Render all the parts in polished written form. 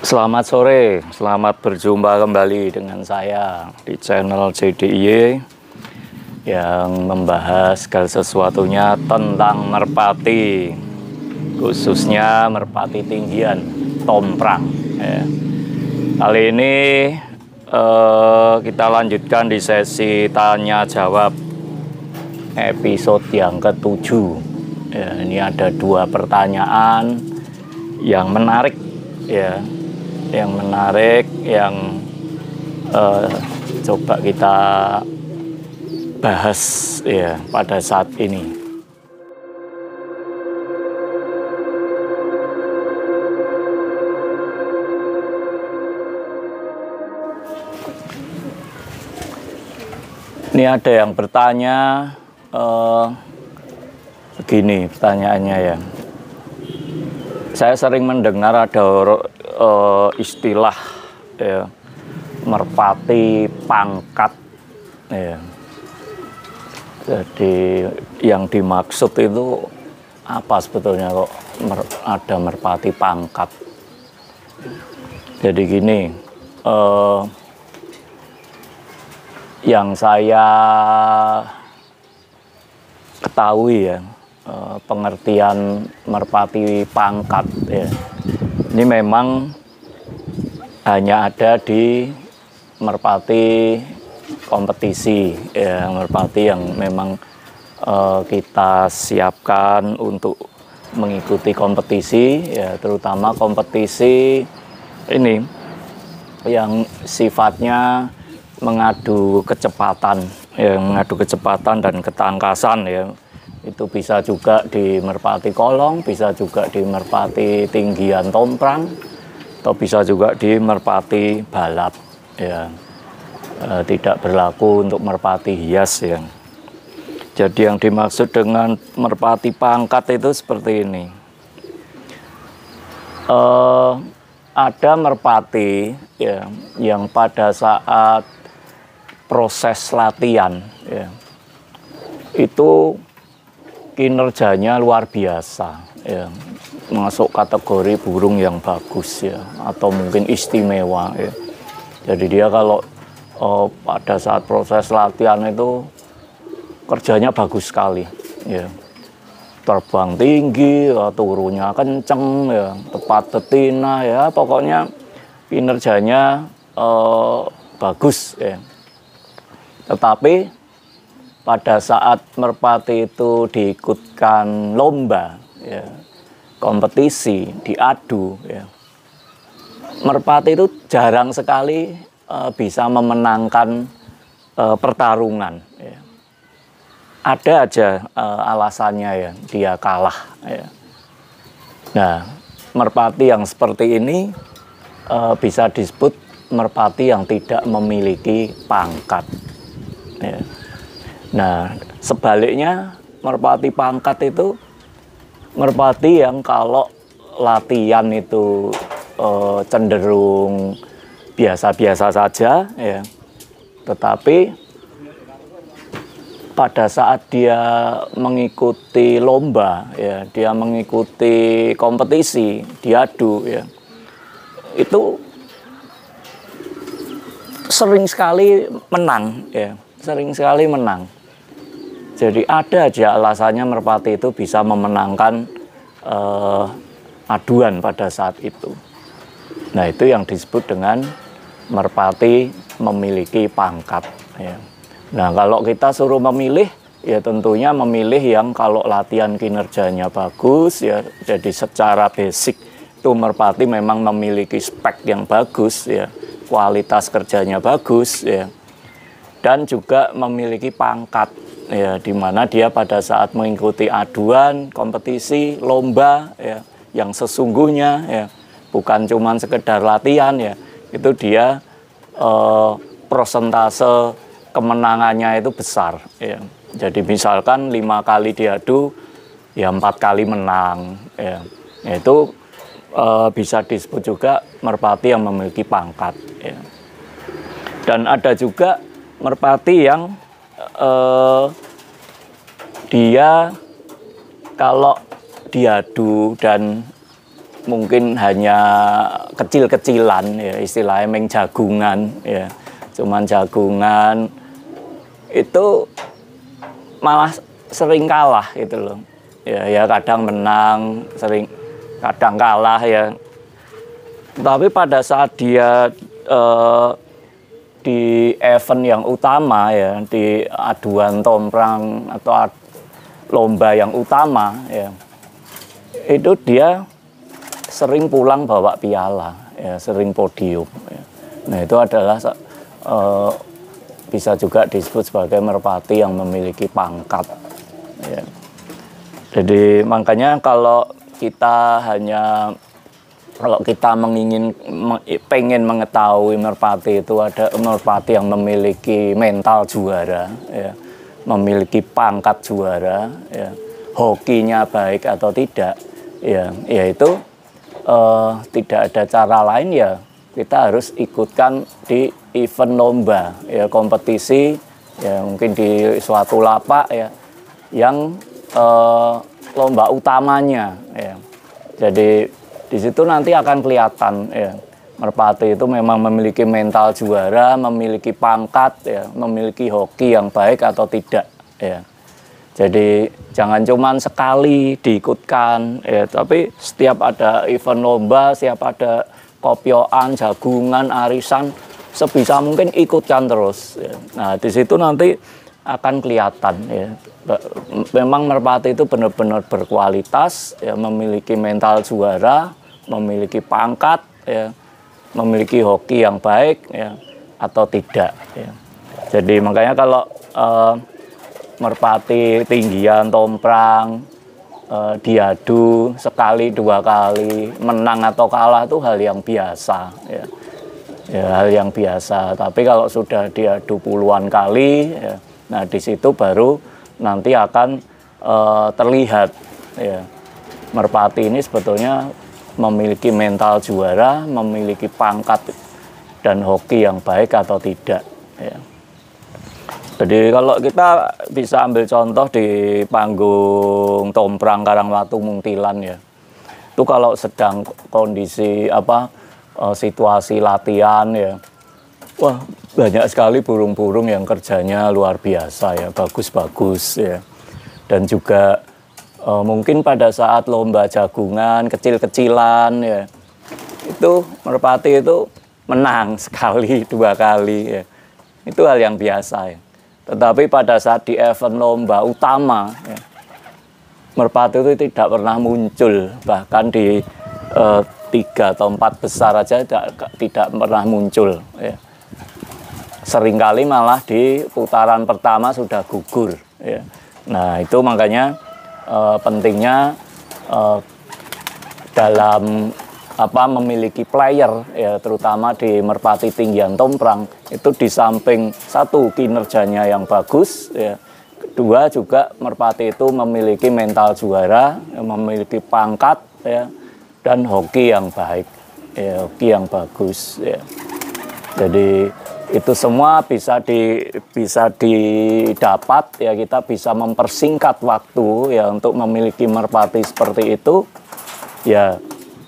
Selamat sore, selamat berjumpa kembali dengan saya di channel JDIY yang membahas segala sesuatunya tentang merpati, khususnya merpati tinggian, tomprang. Ya. Kali ini kita lanjutkan di sesi tanya jawab episode yang ke-7. Ya, ini ada 2 pertanyaan yang menarik, ya. Yang menarik yang coba kita bahas ya pada saat ini. Ini ada yang bertanya begini pertanyaannya ya. Saya sering mendengar ada istilah ya, merpati pangkat ya. Jadi yang dimaksud itu apa sebetulnya kok ada merpati pangkat? Jadi gini, yang saya ketahui ya, pengertian merpati pangkat ya, ini memang hanya ada di merpati kompetisi ya, merpati yang memang kita siapkan untuk mengikuti kompetisi ya, terutama kompetisi ini yang sifatnya mengadu kecepatan ya, mengadu kecepatan dan ketangkasan ya. Itu bisa juga di merpati kolong, bisa juga di merpati tinggian tomprang, atau bisa juga di merpati balap ya. Tidak berlaku untuk merpati hias ya. Jadi yang dimaksud dengan merpati pangkat itu seperti ini. Ada merpati ya yang pada saat proses latihan ya, itu kinerjanya luar biasa ya, masuk kategori burung yang bagus ya, atau mungkin istimewa ya. Jadi dia kalau pada saat proses latihan itu kerjanya bagus sekali ya, terbang tinggi ya, turunnya kenceng ya, tepat betina ya, pokoknya kinerjanya bagus ya. Tetapi pada saat merpati itu diikutkan lomba, ya, kompetisi, diadu, ya, merpati itu jarang sekali bisa memenangkan pertarungan. Ya. Ada aja alasannya ya, dia kalah. Ya. Nah, merpati yang seperti ini bisa disebut merpati yang tidak memiliki pangkat. Ya. Nah, sebaliknya merpati pangkat itu merpati yang kalau latihan itu cenderung biasa-biasa saja ya. Tetapi pada saat dia mengikuti lomba ya, dia mengikuti kompetisi, diadu ya. Itu sering sekali menang ya, sering sekali menang. Jadi ada aja alasannya merpati itu bisa memenangkan aduan pada saat itu. Nah, itu yang disebut dengan merpati memiliki pangkat. Ya. Nah, kalau kita suruh memilih, ya tentunya memilih yang kalau latihan kinerjanya bagus, ya. Jadi secara basic itu merpati memang memiliki spek yang bagus, ya, kualitas kerjanya bagus, ya, dan juga memiliki pangkat. Ya, di mana dia pada saat mengikuti aduan, kompetisi, lomba ya, yang sesungguhnya ya, bukan cuma sekedar latihan ya, itu dia persentase kemenangannya itu besar ya. Jadi misalkan 5 kali diadu ya 4 kali menang ya. Itu bisa disebut juga merpati yang memiliki pangkat ya. Dan ada juga merpati yang dia kalau diadu dan mungkin hanya kecil-kecilan ya, istilahnya meng jagungan ya, cuman jagungan itu malah sering kalah gitu loh ya, ya kadang menang, sering kadang kalah ya. Tapi pada saat dia di event yang utama ya, di aduan tomprang atau lomba yang utama ya, itu dia sering pulang bawa piala ya, sering podium ya. Nah itu adalah bisa juga disebut sebagai merpati yang memiliki pangkat ya. Jadi makanya kalau kita pengen mengetahui merpati itu ada merpati yang memiliki mental juara ya, memiliki pangkat juara ya, hokinya baik atau tidak ya, yaitu tidak ada cara lain ya, kita harus ikutkan di event lomba ya, kompetisi ya, mungkin di suatu lapak ya, yang lomba utamanya ya. Jadi di situ nanti akan kelihatan ya, merpati itu memang memiliki mental juara, memiliki pangkat ya, memiliki hoki yang baik atau tidak ya. Jadi jangan cuman sekali diikutkan ya, tapi setiap ada event lomba, setiap ada kopioan, jagungan, arisan, sebisa mungkin ikutkan terus ya. Nah di situ nanti akan kelihatan ya, memang merpati itu benar-benar berkualitas ya, memiliki mental juara, memiliki pangkat ya, memiliki hoki yang baik ya, atau tidak ya. Jadi makanya kalau merpati tinggian tomprang diadu sekali dua kali, menang atau kalah itu hal yang biasa ya. Ya, hal yang biasa. Tapi kalau sudah diadu puluhan kali ya, nah di situ baru nanti akan terlihat ya, merpati ini sebetulnya memiliki mental juara, memiliki pangkat dan hoki yang baik atau tidak ya. Jadi kalau kita bisa ambil contoh di panggung tomprang Karangwatu Muntilan ya, itu kalau sedang kondisi situasi latihan ya, wah banyak sekali burung-burung yang kerjanya luar biasa ya, bagus-bagus ya. Dan juga mungkin pada saat lomba jagungan kecil-kecilan ya, itu merpati itu menang sekali dua kali ya, itu hal yang biasa ya. Tetapi pada saat di event lomba utama ya, merpati itu tidak pernah muncul, bahkan di 3 atau 4 besar aja tidak pernah muncul ya. Seringkali malah di putaran pertama sudah gugur ya. Nah itu makanya pentingnya dalam memiliki player ya, terutama di merpati tinggian tomprang itu, di samping satu kinerjanya yang bagus ya, kedua juga merpati itu memiliki mental juara, memiliki pangkat ya, dan hoki yang baik ya, hoki yang bagus ya. Jadi itu semua bisa didapat ya, kita bisa mempersingkat waktu ya untuk memiliki merpati seperti itu ya.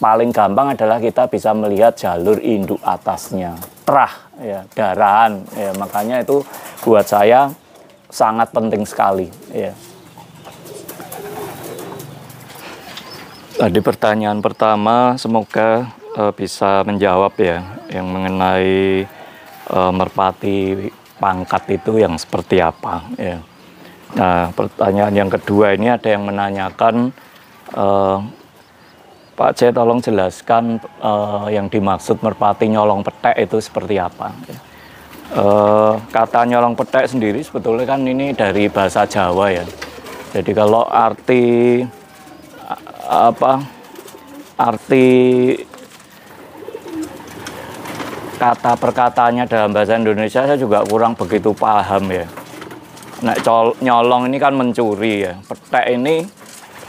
Paling gampang adalah kita bisa melihat jalur induk atasnya, terah ya, darahan ya, makanya itu buat saya sangat penting sekali ya. Tadi pertanyaan pertama semoga bisa menjawab ya, yang mengenai merpati pangkat itu yang seperti apa ya. Nah pertanyaan yang kedua ini ada yang menanyakan, Pak C, tolong jelaskan yang dimaksud merpati nyolong petek itu seperti apa. Kata nyolong petek sendiri sebetulnya kan ini dari bahasa Jawa ya. Jadi kalau arti kata perkataannya dalam bahasa Indonesia saya juga kurang begitu paham ya. Nah, nyolong ini kan mencuri ya. Petek ini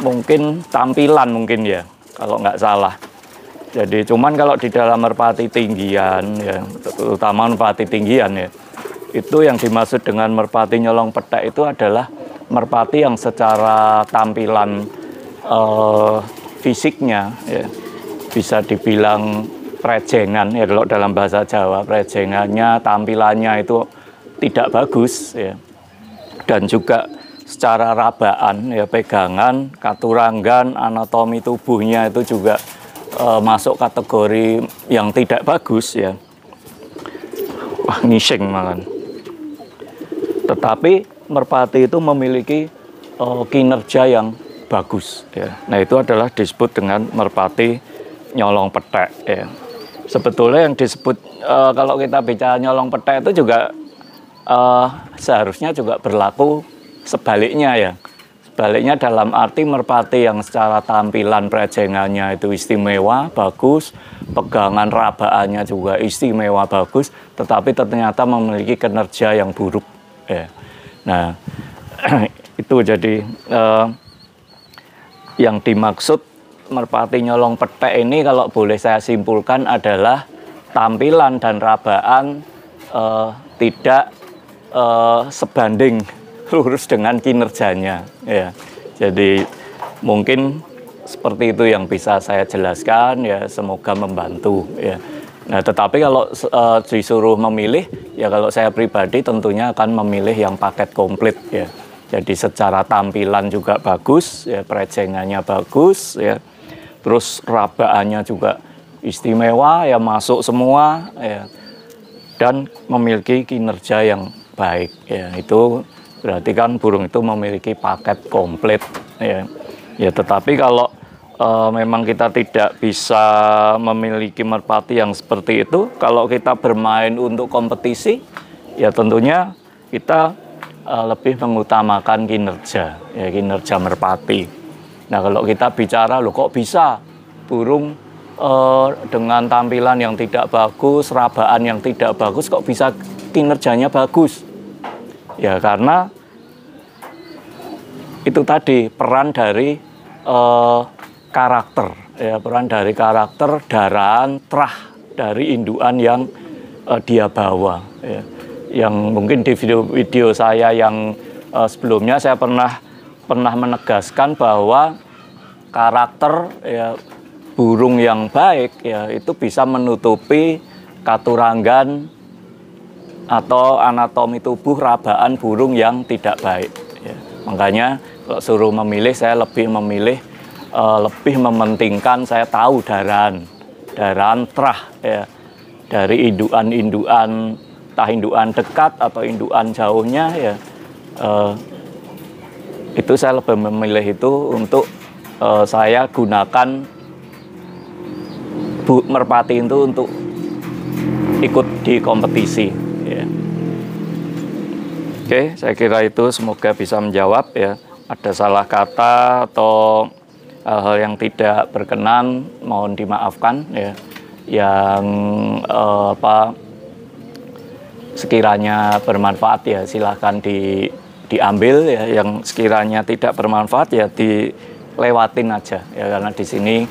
mungkin tampilan mungkin ya, kalau nggak salah. Jadi cuman kalau di dalam merpati tinggian ya, terutama merpati tinggian ya, itu yang dimaksud dengan merpati nyolong petek itu adalah merpati yang secara tampilan fisiknya ya, bisa dibilang prejengan ya, kalau dalam bahasa Jawa prejengannya, tampilannya itu tidak bagus ya. Dan juga secara rabaan ya, pegangan, katuranggan, anatomi tubuhnya itu juga masuk kategori yang tidak bagus ya. Wah, ngising malah. Tetapi merpati itu memiliki kinerja yang bagus ya. Nah, itu adalah disebut dengan merpati nyolong petek ya. Sebetulnya yang disebut kalau kita bicara nyolong petek itu juga seharusnya juga berlaku sebaliknya ya. Sebaliknya dalam arti merpati yang secara tampilan prejengannya itu istimewa, bagus, pegangan rabaannya juga istimewa, bagus, tetapi ternyata memiliki kinerja yang buruk ya. Nah, itu jadi yang dimaksud merpati nyolong petek ini kalau boleh saya simpulkan adalah tampilan dan rabaan tidak sebanding lurus dengan kinerjanya ya. Jadi mungkin seperti itu yang bisa saya jelaskan ya, semoga membantu ya. Nah, tetapi kalau disuruh memilih ya, kalau saya pribadi tentunya akan memilih yang paket komplit ya. Jadi secara tampilan juga bagus ya, prejengannya bagus ya. Terus rabaannya juga istimewa ya, masuk semua ya. Dan memiliki kinerja yang baik ya. Itu berarti kan burung itu memiliki paket komplit ya. Ya, tetapi kalau memang kita tidak bisa memiliki merpati yang seperti itu, kalau kita bermain untuk kompetisi ya tentunya kita lebih mengutamakan kinerja ya, kinerja merpati. Nah, kalau kita bicara loh kok bisa burung dengan tampilan yang tidak bagus, rabaan yang tidak bagus kok bisa kinerjanya bagus? Ya karena itu tadi peran dari karakter ya, peran dari karakter, darahan, trah dari induan yang dia bawa ya. Yang mungkin di video saya yang sebelumnya saya pernah menegaskan bahwa karakter ya, burung yang baik ya itu bisa menutupi katuranggan atau anatomi tubuh rabaan burung yang tidak baik ya. Makanya kalau suruh memilih, saya lebih memilih lebih mementingkan saya tahu darahan trah ya, dari induan entah induan dekat atau induan jauhnya ya, itu saya lebih memilih itu untuk saya gunakan merpati itu untuk ikut di kompetisi ya. Oke, saya kira itu semoga bisa menjawab ya. Ada salah kata atau hal-hal yang tidak berkenan mohon dimaafkan ya. Yang sekiranya bermanfaat ya silahkan diambil ya, yang sekiranya tidak bermanfaat ya dilewatin aja ya, karena di sini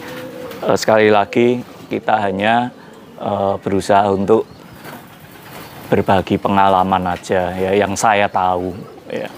sekali lagi kita hanya berusaha untuk berbagi pengalaman aja ya, yang saya tahu ya.